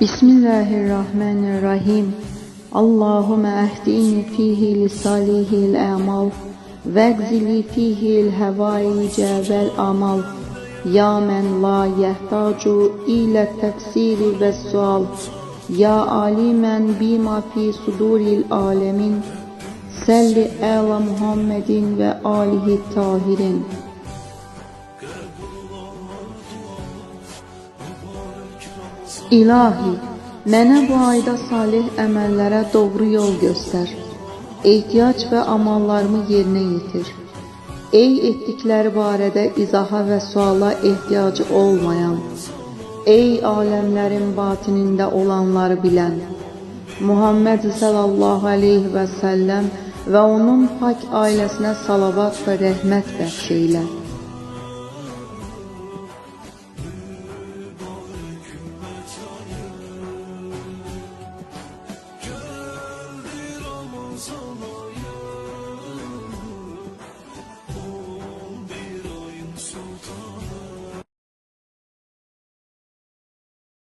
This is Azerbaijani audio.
Bismillahirrahmanirrahim. Allahümme ehdini fihi lisalihil amal vegzili fihil hevaice vel amal. Ya men la yehtacu ile tefsiri ve sual. Ya alimen bima fi suduril alemin. Selli ala Muhammedin ve alihi tahirin. İlahi, mənə bu ayda salih əməllərə doğru yol göstər. Ehtiyac və amallarımı yerinə yetir. Ey etdikləri barədə izaha və suala ehtiyacı olmayan, ey aləmlərin batinində olanları bilən, Muhammed sallallahu aleyhi və səlləm və onun pak ailəsinə salavat və rəhmət bəxş eylə.